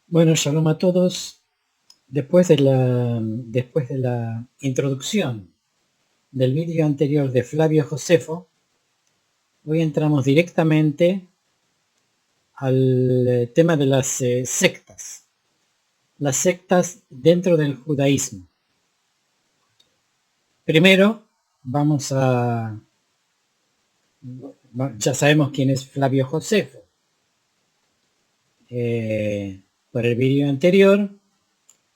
Bueno, shalom a todos. Después de la introducción del vídeo anterior de Flavio Josefo, hoy entramos directamente al tema de las sectas dentro del judaísmo. Primero, ya sabemos quién es Flavio Josefo. Por el vídeo anterior,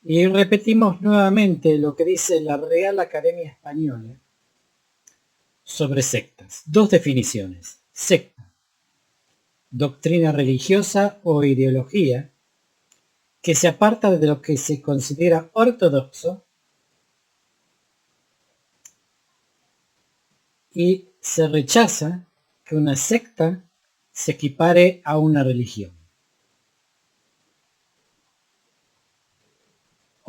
y repetimos nuevamente lo que dice la Real Academia Española sobre sectas. Dos definiciones. Secta: doctrina religiosa o ideología que se aparta de lo que se considera ortodoxo y se rechaza que una secta se equipare a una religión.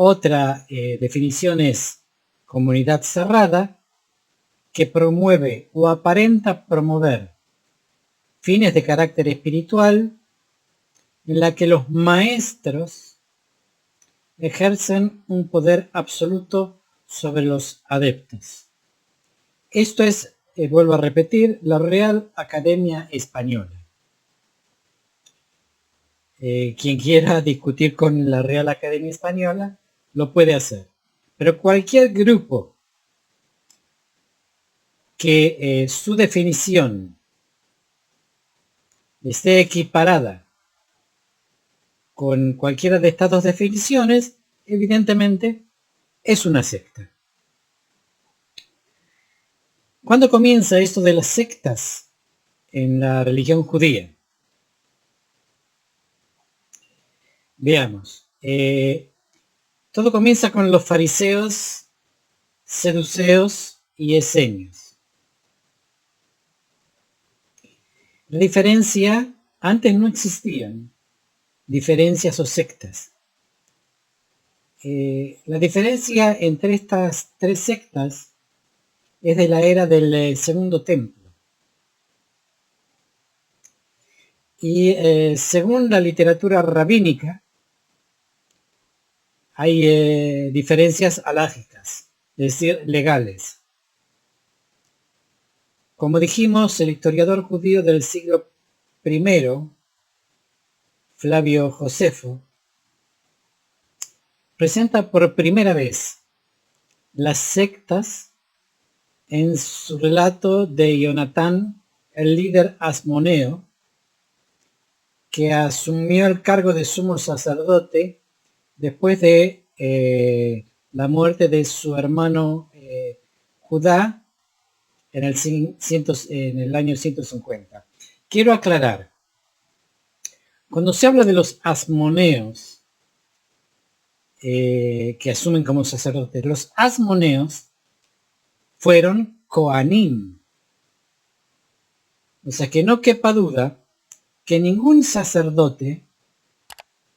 Otra definición es comunidad cerrada que promueve o aparenta promover fines de carácter espiritual en la que los maestros ejercen un poder absoluto sobre los adeptos. Esto es, vuelvo a repetir, la Real Academia Española. Quien quiera discutir con la Real Academia Española lo puede hacer. Pero cualquier grupo que su definición esté equiparada con cualquiera de estas dos definiciones, evidentemente es una secta. ¿Cuándo comienza esto de las sectas en la religión judía? Veamos. Todo comienza con los fariseos, seduceos y esenios. La diferencia, antes no existían diferencias o sectas. La diferencia entre estas tres sectas es de la era del Segundo Templo. Y según la literatura rabínica, hay diferencias halágicas, es decir, legales. Como dijimos, el historiador judío del siglo I, Flavio Josefo, presenta por primera vez las sectas en su relato de Jonatán, el líder asmoneo, que asumió el cargo de sumo sacerdote después de la muerte de su hermano Judá en el año 150. Quiero aclarar, cuando se habla de los asmoneos que asumen como sacerdotes, los asmoneos fueron Kohanim. O sea que no quepa duda que ningún sacerdote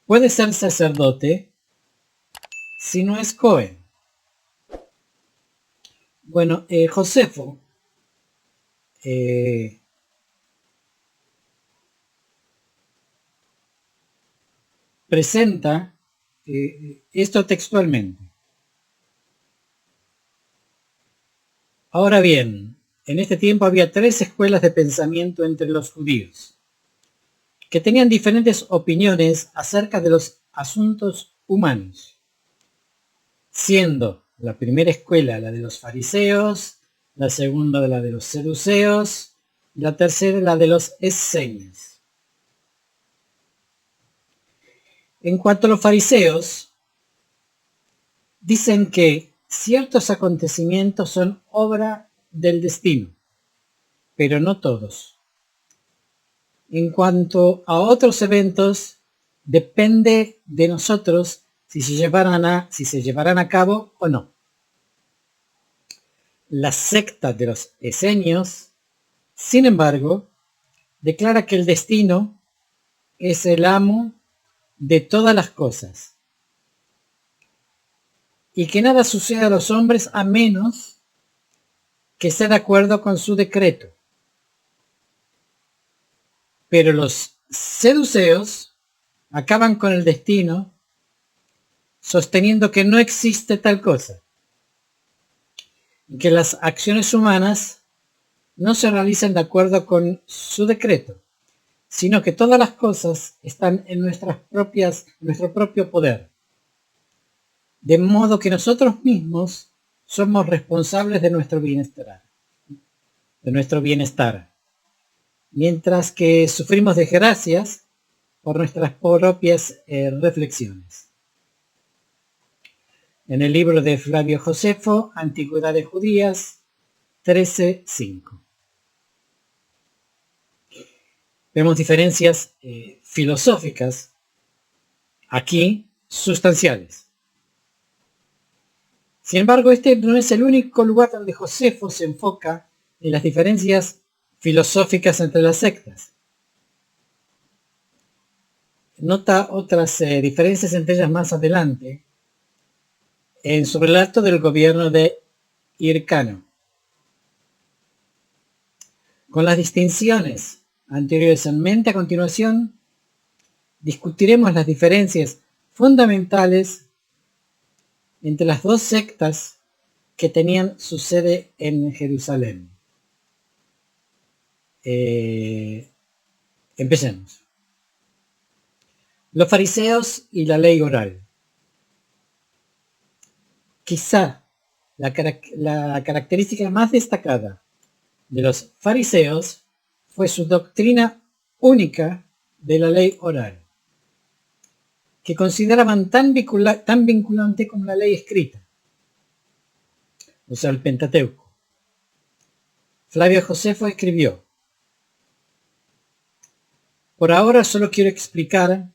puede ser sacerdote si no es Cohen. Bueno, Josefo presenta esto textualmente. Ahora bien, en este tiempo había tres escuelas de pensamiento entre los judíos, que tenían diferentes opiniones acerca de los asuntos humanos, siendo la primera escuela la de los fariseos, la segunda la de los seduceos, y la tercera la de los esenios. En cuanto a los fariseos, dicen que ciertos acontecimientos son obra del destino, pero no todos. En cuanto a otros eventos, depende de nosotros si se llevarán a cabo o no. La secta de los esenios, sin embargo, declara que el destino es el amo de todas las cosas y que nada sucede a los hombres a menos que sea de acuerdo con su decreto. Pero los seduceos acaban con el destino sosteniendo que no existe tal cosa y que las acciones humanas no se realizan de acuerdo con su decreto, sino que todas las cosas están en nuestro propio poder, de modo que nosotros mismos somos responsables de nuestro bienestar, mientras que sufrimos desgracias por nuestras propias reflexiones. En el libro de Flavio Josefo, Antigüedades Judías, 13:5. Vemos diferencias filosóficas aquí sustanciales. Sin embargo, este no es el único lugar donde Josefo se enfoca en las diferencias filosóficas entre las sectas. Nota otras diferencias entre ellas más adelante en su relato del gobierno de Hircano. Con las distinciones anteriores en mente, a continuación discutiremos las diferencias fundamentales entre las dos sectas que tenían su sede en Jerusalén. Empecemos. Los fariseos y la ley oral. Quizá la característica más destacada de los fariseos fue su doctrina única de la ley oral, que consideraban tan vinculante como la ley escrita, o sea, el Pentateuco. Flavio Josefo escribió: por ahora solo quiero explicar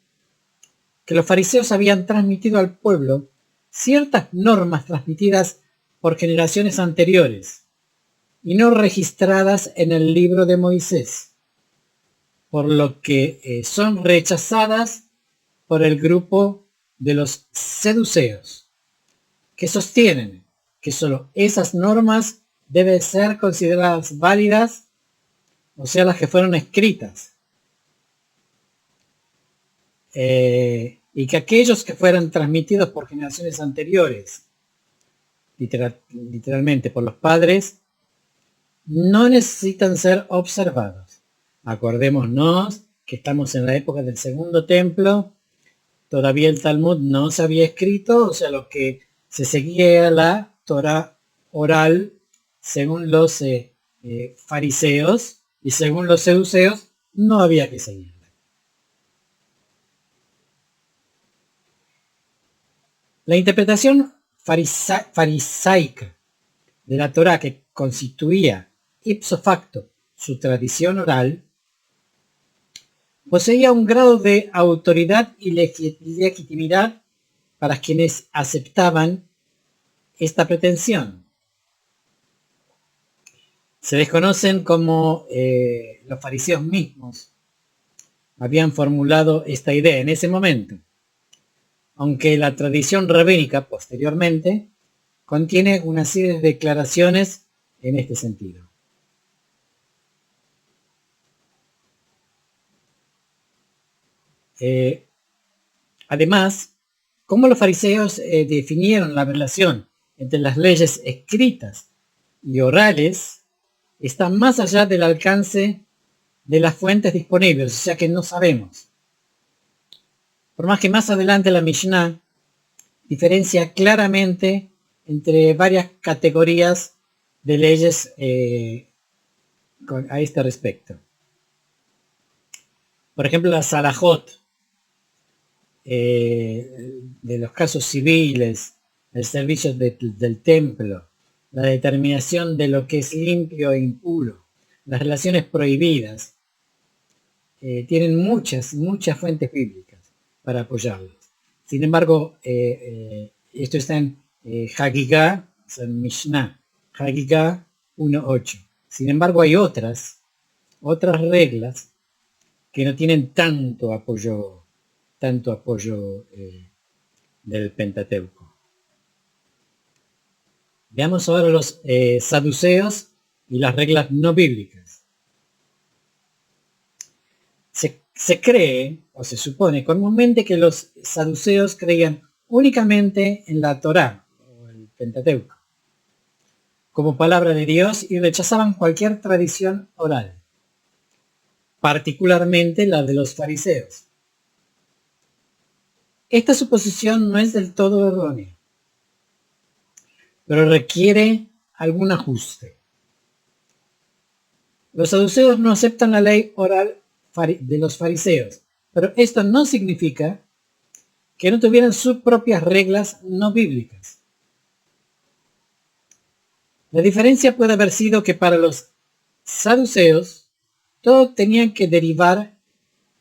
que los fariseos habían transmitido al pueblo ciertas normas transmitidas por generaciones anteriores y no registradas en el libro de Moisés, por lo que son rechazadas por el grupo de los seduceos, que sostienen que solo esas normas deben ser consideradas válidas, o sea, las que fueron escritas, y que aquellos que fueran transmitidos por generaciones anteriores, literalmente por los padres, no necesitan ser observados. Acordémonos que estamos en la época del Segundo Templo, todavía el Talmud no se había escrito, o sea, lo que se seguía era la Torah oral según los fariseos, y según los seduceos no había que seguirla. La interpretación farisaica de la Torah, que constituía ipso facto su tradición oral, poseía un grado de autoridad y legitimidad para quienes aceptaban esta pretensión. Se desconocen cómo los fariseos mismos habían formulado esta idea en ese momento, aunque la tradición rabínica posteriormente contiene una serie de declaraciones en este sentido. Además, cómo los fariseos definieron la relación entre las leyes escritas y orales está más allá del alcance de las fuentes disponibles, o sea que no sabemos. Por más que más adelante la Mishnah diferencia claramente entre varias categorías de leyes a este respecto. Por ejemplo, la Salahot, de los casos civiles, el servicio del templo, la determinación de lo que es limpio e impuro, las relaciones prohibidas, tienen muchas fuentes bíblicas para apoyarlas. Sin embargo, esto está en Hagigah, o sea, en Mishnah, Hagigah 1.8. Sin embargo, hay otras reglas que no tienen tanto apoyo del Pentateuco. Veamos ahora los saduceos y las reglas no bíblicas. Se cree, o se supone comúnmente, que los saduceos creían únicamente en la Torá, o el Pentateuco, como palabra de Dios y rechazaban cualquier tradición oral, particularmente la de los fariseos. Esta suposición no es del todo errónea, pero requiere algún ajuste. Los saduceos no aceptan la ley oral de los fariseos, pero esto no significa que no tuvieran sus propias reglas no bíblicas. La diferencia puede haber sido que para los saduceos todo tenía que derivar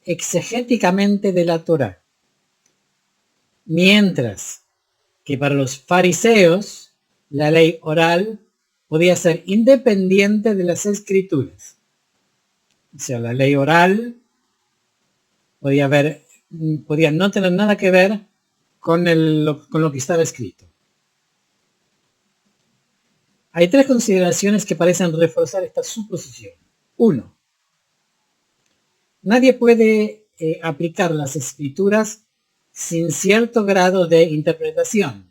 exegéticamente de la Torá, mientras que para los fariseos la ley oral podía ser independiente de las escrituras. O sea, la ley oral podía no tener nada que ver con lo que estaba escrito. Hay tres consideraciones que parecen reforzar esta suposición. 1. Nadie puede aplicar las escrituras sin cierto grado de interpretación.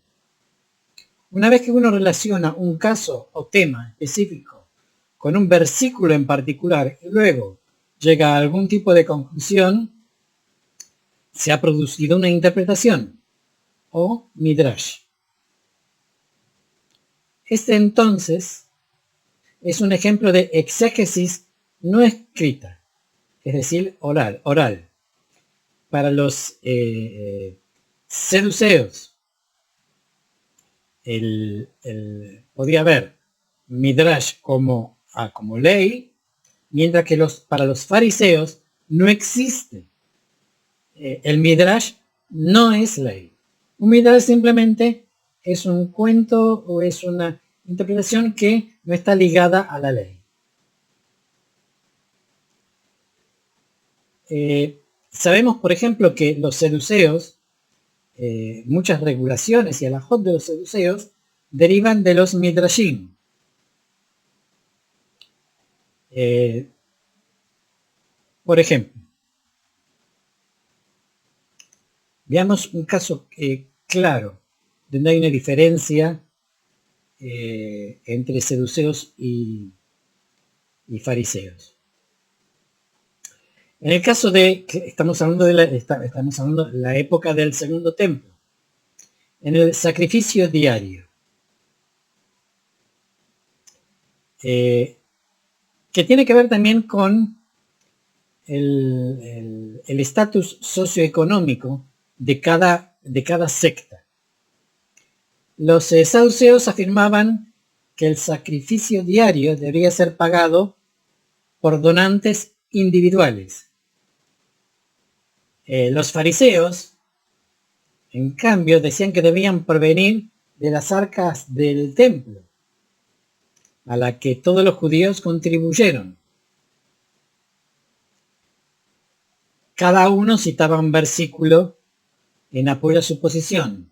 Una vez que uno relaciona un caso o tema específico con un versículo en particular y luego llega a algún tipo de conclusión, se ha producido una interpretación o midrash. Este entonces es un ejemplo de exégesis no escrita, es decir, oral. Para los seduceos, podía haber midrash como ley, mientras que para los fariseos no existe. El midrash no es ley. Un midrash simplemente es un cuento o es una interpretación que no está ligada a la ley. Sabemos, por ejemplo, que los seduceos, muchas regulaciones y alajot de los seduceos derivan de los midrashim. Por ejemplo, veamos un caso claro, donde hay una diferencia entre seduceos y fariseos. En el caso de que estamos hablando de la época del Segundo Templo, en el sacrificio diario, que tiene que ver también con el estatus socioeconómico de cada secta. Los saduceos afirmaban que el sacrificio diario debería ser pagado por donantes individuales. Los fariseos, en cambio, decían que debían provenir de las arcas del templo, a la que todos los judíos contribuyeron. Cada uno citaba un versículo en apoyo a su posición.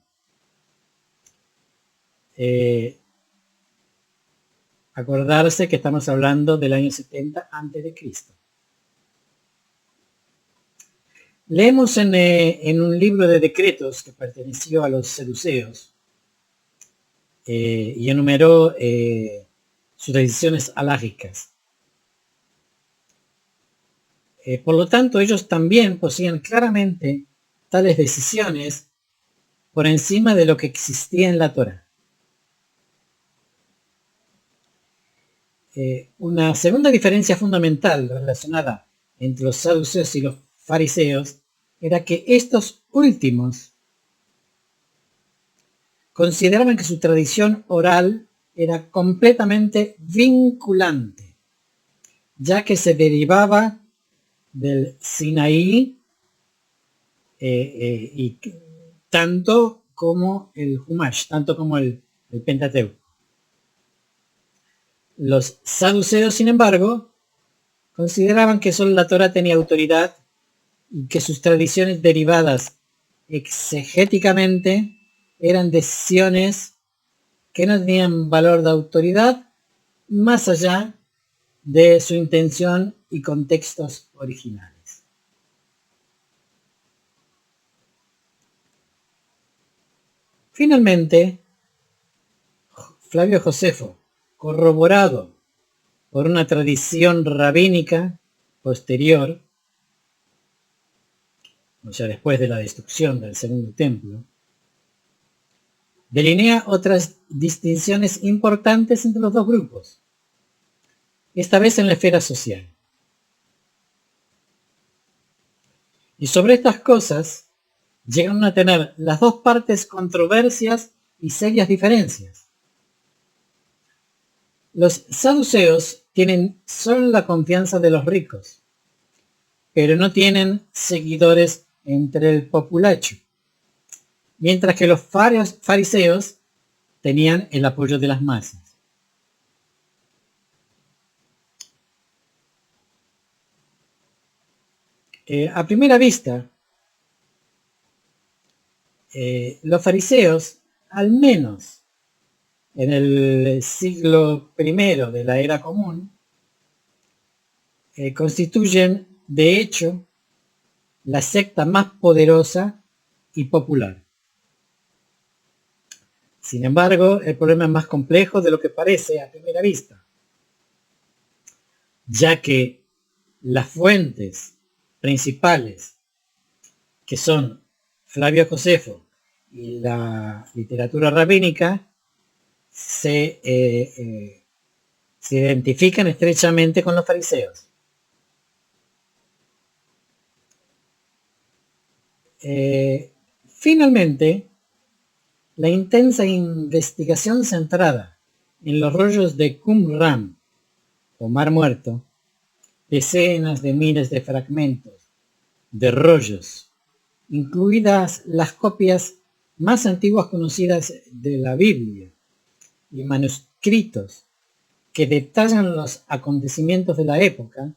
Acordarse que estamos hablando del año 70 a.C. Leemos en un libro de decretos que perteneció a los seduceos y enumeró sus decisiones halágicas. Por lo tanto, ellos también poseían claramente tales decisiones por encima de lo que existía en la Torá. Una segunda diferencia fundamental relacionada entre los saduceos y los fariseos era que estos últimos consideraban que su tradición oral era completamente vinculante, ya que se derivaba del Sinaí y tanto como el Humash, tanto como el Pentateuco. Los saduceos, sin embargo, consideraban que solo la Torá tenía autoridad y que sus tradiciones derivadas exegéticamente eran decisiones que no tenían valor de autoridad más allá de su intención y contextos originales. Finalmente, Flavio Josefo, corroborado por una tradición rabínica posterior, o sea, después de la destrucción del Segundo Templo, delinea otras distinciones importantes entre los dos grupos, esta vez en la esfera social. Y sobre estas cosas llegan a tener las dos partes controversias y serias diferencias. Los saduceos tienen solo la confianza de los ricos, pero no tienen seguidores entre el populacho, mientras que los fariseos tenían el apoyo de las masas. A primera vista, los fariseos, al menos en el siglo I de la era común, constituyen, de hecho, la secta más poderosa y popular. Sin embargo, el problema es más complejo de lo que parece a primera vista, ya que las fuentes principales, que son Flavio Josefo y la literatura rabínica, se identifican estrechamente con los fariseos. Finalmente, la intensa investigación centrada en los rollos de Qumran, o Mar Muerto, decenas de miles de fragmentos de rollos, incluidas las copias más antiguas conocidas de la Biblia y manuscritos que detallan los acontecimientos de la época,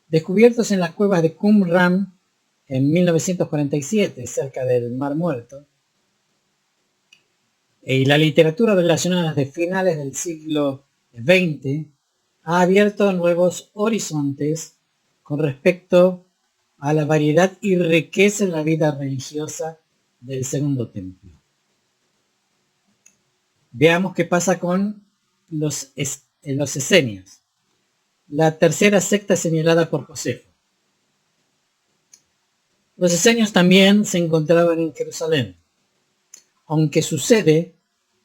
descubiertos en las cuevas de Qumran en 1947, cerca del Mar Muerto, y la literatura relacionada de finales del siglo XX ha abierto nuevos horizontes con respecto a la variedad y riqueza en la vida religiosa del Segundo Templo. Veamos qué pasa con los esenios, la tercera secta señalada por Josefo. Los esenios también se encontraban en Jerusalén, aunque su sede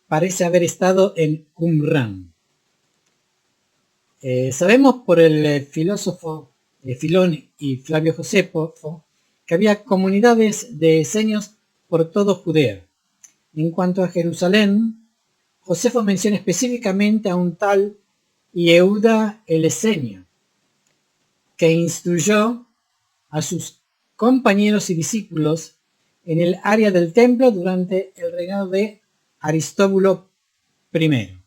parece haber estado en Qumran. Sabemos por el filósofo Filón y Flavio Josefo que había comunidades de esenios por todo Judea. En cuanto a Jerusalén, Josefo menciona específicamente a un tal Yehuda el Esenio, que instruyó a sus compañeros y discípulos en el área del templo durante el reinado de Aristóbulo I.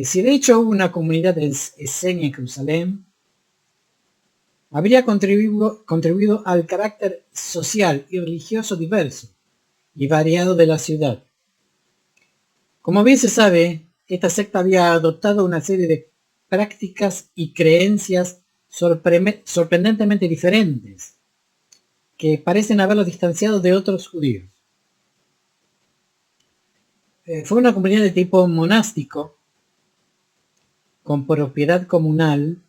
Si de hecho hubo una comunidad esenia en Jerusalén, habría contribuido al carácter social y religioso diverso y variado de la ciudad. Como bien se sabe, esta secta había adoptado una serie de prácticas y creencias sorprendentemente diferentes, que parecen haberlos distanciado de otros judíos. Fue una comunidad de tipo monástico, con propiedad comunal,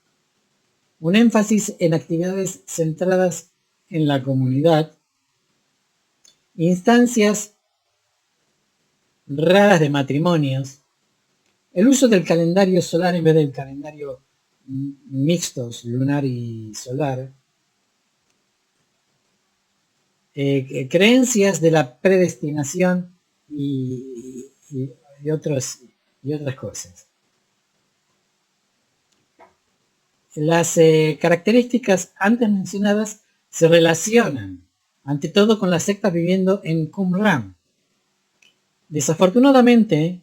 un énfasis en actividades centradas en la comunidad, instancias raras de matrimonios, el uso del calendario solar en vez del calendario mixtos, lunar y solar, creencias de la predestinación y otras cosas. Las características antes mencionadas se relacionan, ante todo, con las sectas viviendo en Qumran. Desafortunadamente,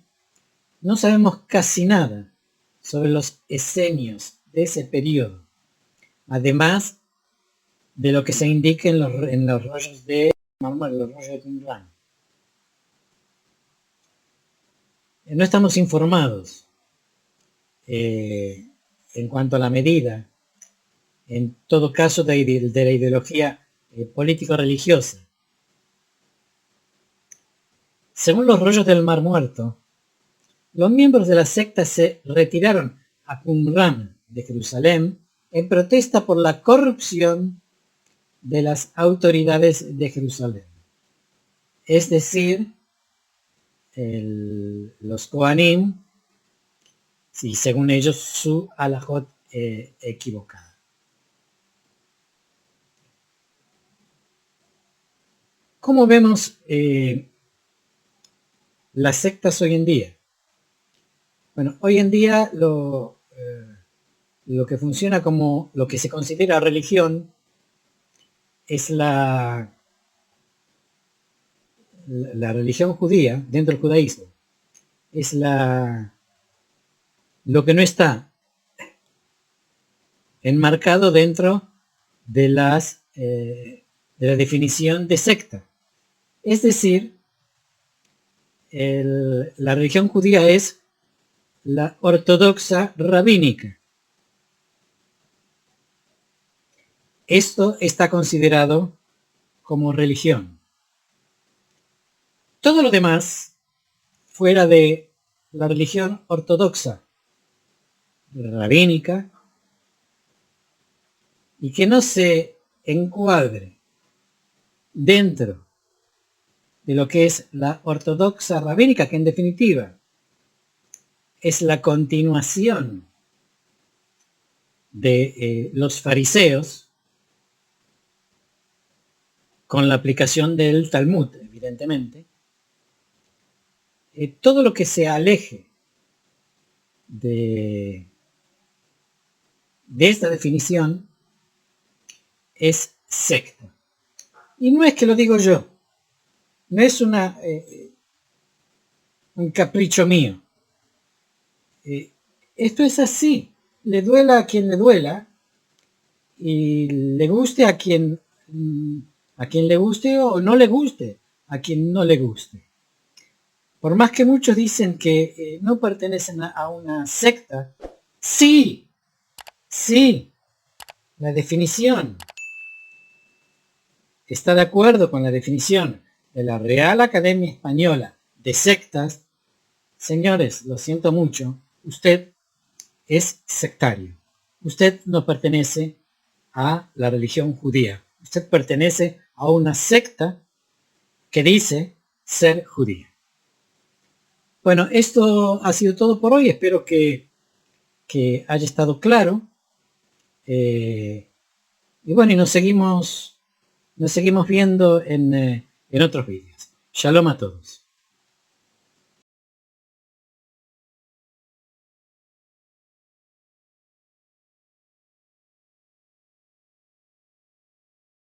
no sabemos casi nada sobre los esenios de ese periodo, además de lo que se indica en los rollos de Qumran. No estamos informados en cuanto a la medida, en todo caso, de la ideología político-religiosa. Según los rollos del Mar Muerto, los miembros de la secta se retiraron a Qumran de Jerusalén en protesta por la corrupción de las autoridades de Jerusalén. Es decir, los Kohanim, y según ellos su halajot equivocada. ¿Cómo vemos las sectas hoy en día? Bueno, hoy en día lo que funciona como lo que se considera religión es la religión judía dentro del judaísmo. Es lo que no está enmarcado dentro de la definición de secta. Es decir, la religión judía es la ortodoxa rabínica. Esto está considerado como religión. Todo lo demás, fuera de la religión ortodoxa rabínica, y que no se encuadre dentro de lo que es la ortodoxa rabínica, que en definitiva es la continuación de los fariseos, con la aplicación del Talmud, evidentemente. Todo lo que se aleje de esta definición es secta. Y no es que lo digo yo, no es un capricho mío. Esto es así, le duela a quien le duela y le guste a quien le guste o no le guste a quien no le guste. Por más que muchos dicen que no pertenecen a una secta, sí, la definición está de acuerdo con la definición de la Real Academia Española de sectas. Señores, lo siento mucho, usted es sectario. Usted no pertenece a la religión judía. Usted pertenece a una secta que dice ser judía. Bueno, esto ha sido todo por hoy. Espero que haya estado claro. Y bueno, y nos seguimos viendo en otros vídeos. Shalom a todos.